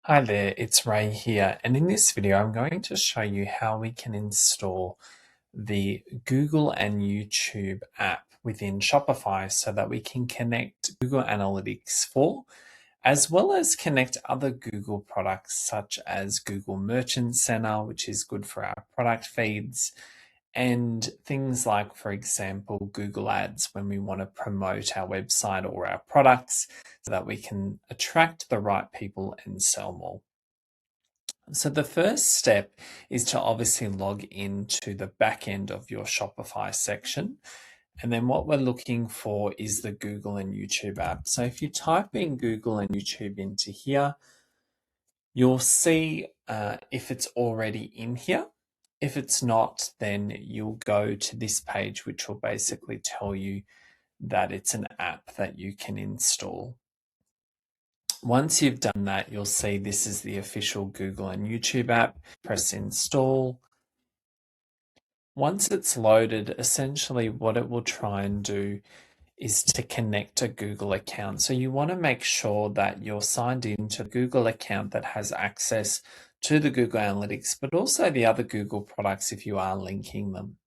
Hi there, it's Ray here, and in this video I'm going to show you how we can install the Google and YouTube app within Shopify so that we can connect Google Analytics 4, as well as connect other Google products such as Google Merchant Center, which is good for our product feeds, and things like, for example, Google Ads when we want to promote our website or our products so that we can attract the right people and sell more. So the first step is to obviously log into the back end of your Shopify section. And then what we're looking for is the Google and YouTube app. So if you type in Google and YouTube into here, you'll see if it's already in here. If it's not, then you'll go to this page, which will basically tell you that it's an app that you can install. Once you've done that, you'll see this is the official Google and YouTube app. Press install. Once it's loaded, essentially what it will try and do is to connect a Google account. So you want to make sure that you're signed into a Google account that has access to the Google Analytics, but also the other Google products if you are linking them.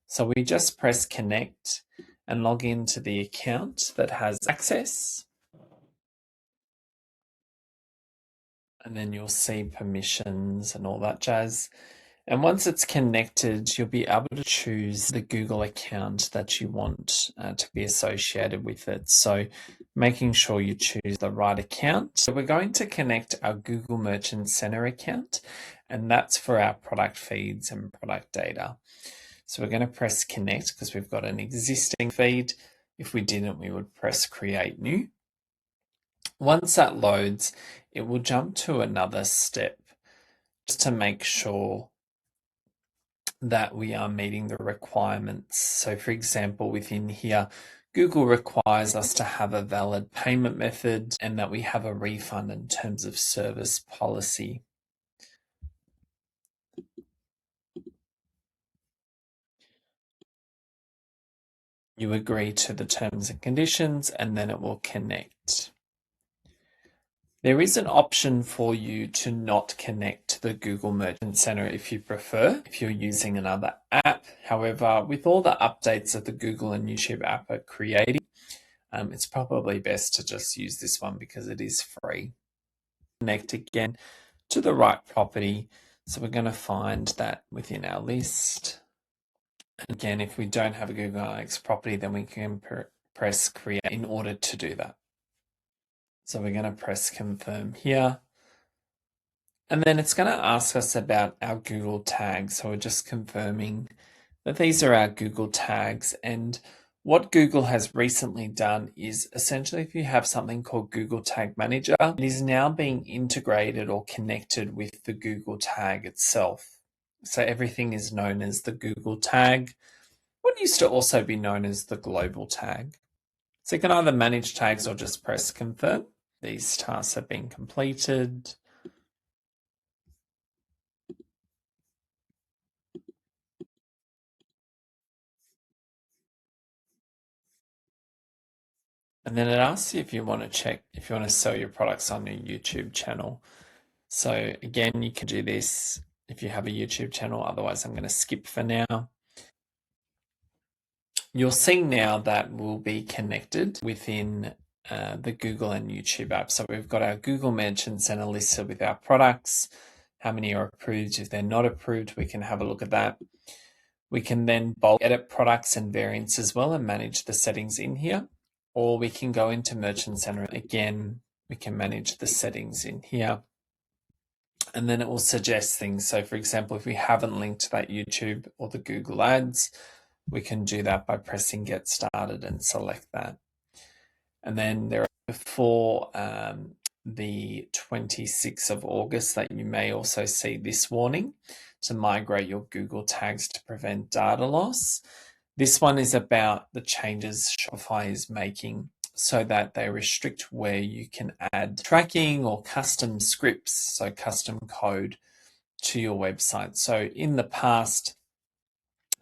So we just press connect and log into the account that has access. And then you'll see permissions and all that jazz. And once it's connected, you'll be able to choose the Google account that you want to be associated with it. So making sure you choose the right account. So we're going to connect our Google Merchant Center account, and that's for our product feeds and product data. So we're going to press connect because we've got an existing feed. If we didn't, we would press create new. Once that loads, it will jump to another step just to make sure that we are meeting the requirements. So for example, within here, Google requires us to have a valid payment method and that we have a refund in terms of service policy. You agree to the terms and conditions, and then it will connect. There is an option for you to not connect to the Google Merchant Center if you prefer, if you're using another app. However, with all the updates that the Google and YouTube app are creating, it's probably best to just use this one because it is free. Connect again to the right property. So we're going to find that within our list. And again, if we don't have a Google Analytics property, then we can press create in order to do that. So we're going to press confirm here. And then it's going to ask us about our Google tags. So we're just confirming that these are our Google tags. And what Google has recently done is essentially if you have something called Google Tag Manager, it is now being integrated or connected with the Google tag itself. So everything is known as the Google tag. What used to also be known as the global tag. So you can either manage tags or just press confirm. These tasks have been completed. And then it asks you if you want to check, if you want to sell your products on your YouTube channel. So again, you can do this if you have a YouTube channel. Otherwise, I'm going to skip for now. You'll see now that we'll be connected within the Google and YouTube app. So we've got our Google Merchant Center listed with our products, how many are approved. If they're not approved, we can have a look at that. We can then bulk edit products and variants as well and manage the settings in here. Or we can go into Merchant Center. Again, we can manage the settings in here. And then it will suggest things. So for example, if we haven't linked that YouTube or the Google Ads, we can do that by pressing get started and select that. And then there are before the 26th of August that you may also see this warning to migrate your Google tags to prevent data loss. This one is about the changes Shopify is making so that they restrict where you can add tracking or custom scripts, so custom code to your website. So in the past,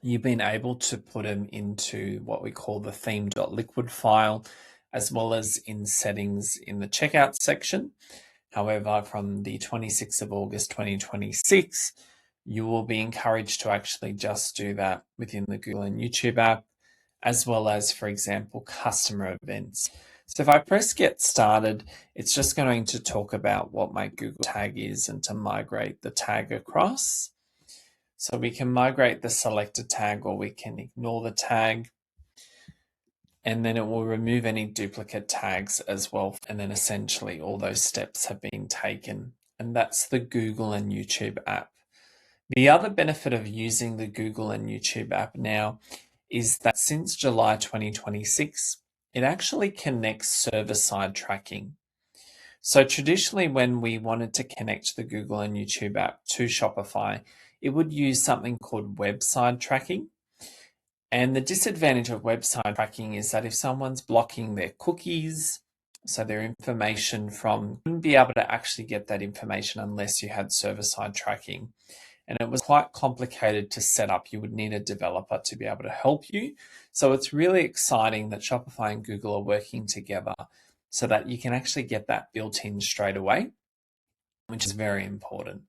you've been able to put them into what we call the theme.liquid file, as well as in settings in the checkout section. However, from the 26th of August 2026, you will be encouraged to actually just do that within the Google and YouTube app, as well as, for example, customer events. So if I press get started, it's just going to talk about what my Google tag is and to migrate the tag across. So we can migrate the selected tag or we can ignore the tag. And then it will remove any duplicate tags as well. And then essentially all those steps have been taken. And that's the Google and YouTube app. The other benefit of using the Google and YouTube app now is that since July 2026, it actually connects server-side tracking. So traditionally, when we wanted to connect the Google and YouTube app to Shopify, it would use something called website tracking. And the disadvantage of website tracking is that if someone's blocking their cookies, so their information from, you wouldn't be able to actually get that information unless you had server-side tracking. And it was quite complicated to set up. You would need a developer to be able to help you. So it's really exciting that Shopify and Google are working together so that you can actually get that built in straight away, which is very important.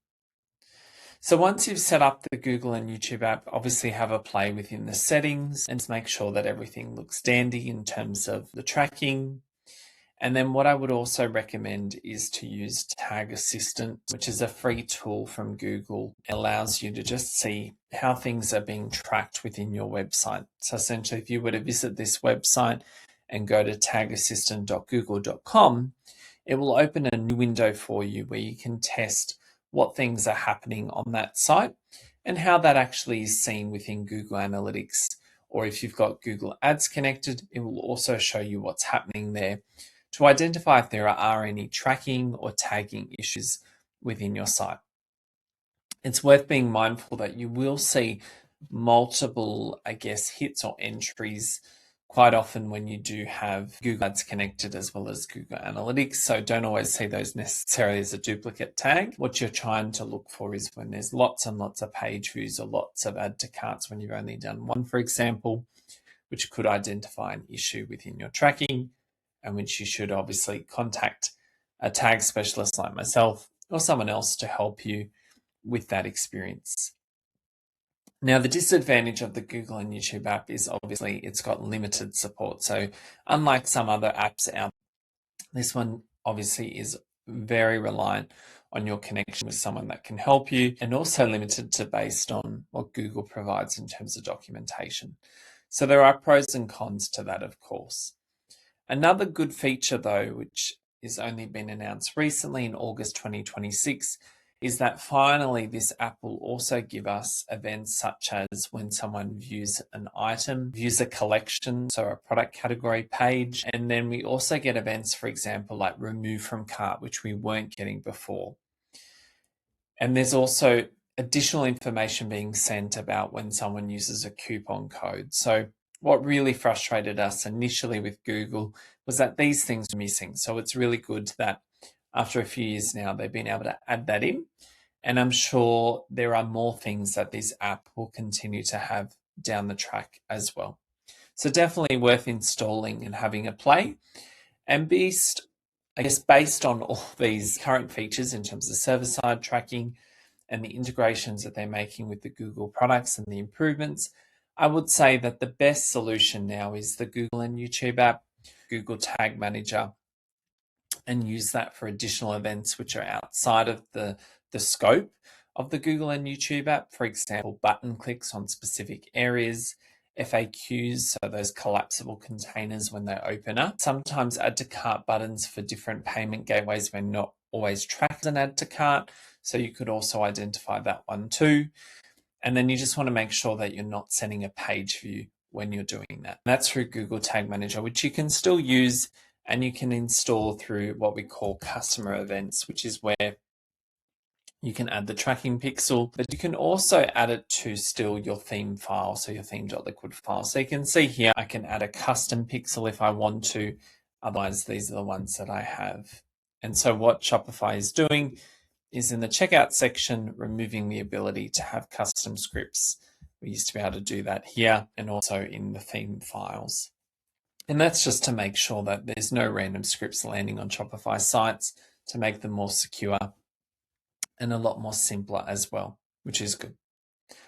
So once you've set up the Google and YouTube app, obviously have a play within the settings and make sure that everything looks dandy in terms of the tracking. And then what I would also recommend is to use Tag Assistant, which is a free tool from Google. It allows you to just see how things are being tracked within your website. So essentially, if you were to visit this website and go to tagassistant.google.com, it will open a new window for you where you can test what things are happening on that site and how that actually is seen within Google Analytics. Or if you've got Google Ads connected, it will also show you what's happening there to identify if there are any tracking or tagging issues within your site. It's worth being mindful that you will see multiple, hits or entries quite often when you do have Google Ads connected as well as Google Analytics. So don't always see those necessarily as a duplicate tag. What you're trying to look for is when there's lots and lots of page views or lots of add to carts when you've only done one, for example, which could identify an issue within your tracking, and which you should obviously contact a tag specialist like myself or someone else to help you with that experience. Now, the disadvantage of the Google and YouTube app is obviously it's got limited support. So unlike some other apps out, this one obviously is very reliant on your connection with someone that can help you, and also limited to based on what Google provides in terms of documentation. So there are pros and cons to that, of course. Another good feature, though, which has only been announced recently in August 2026, is that finally this app will also give us events such as when someone views an item, views a collection, so a product category page, and then we also get events, for example, like remove from cart, which we weren't getting before. And there's also additional information being sent about when someone uses a coupon code. So what really frustrated us initially with Google was that these things were missing. So it's really good that after a few years now, they've been able to add that in. And I'm sure there are more things that this app will continue to have down the track as well. So definitely worth installing and having a play. And based on all these current features in terms of server-side tracking and the integrations that they're making with the Google products and the improvements, I would say that the best solution now is the Google and YouTube app, Google Tag Manager, and use that for additional events which are outside of the scope of the Google and YouTube app. For example, button clicks on specific areas, FAQs, so those collapsible containers when they open up. Sometimes add to cart buttons for different payment gateways may not always track as an add to cart, so you could also identify that one too. And then you just want to make sure that you're not sending a page view when you're doing that. That's through Google Tag Manager, which you can still use and you can install through what we call customer events, which is where you can add the tracking pixel, but you can also add it to still your theme file, so your theme.liquid file. So you can see here, I can add a custom pixel if I want to. Otherwise, these are the ones that I have. And so what Shopify is doing is in the checkout section, removing the ability to have custom scripts. We used to be able to do that here and also in the theme files. And that's just to make sure that there's no random scripts landing on Shopify sites. to make them more secure and a lot more simpler as well, which is good.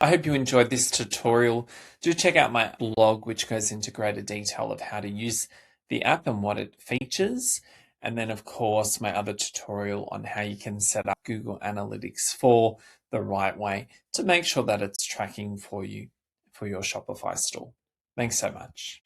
I hope you enjoyed this tutorial. Do check out my blog, which goes into greater detail of how to use the app and what it features. And then, of course, my other tutorial on how you can set up Google Analytics for the right way to make sure that it's tracking for you for your Shopify store. Thanks so much.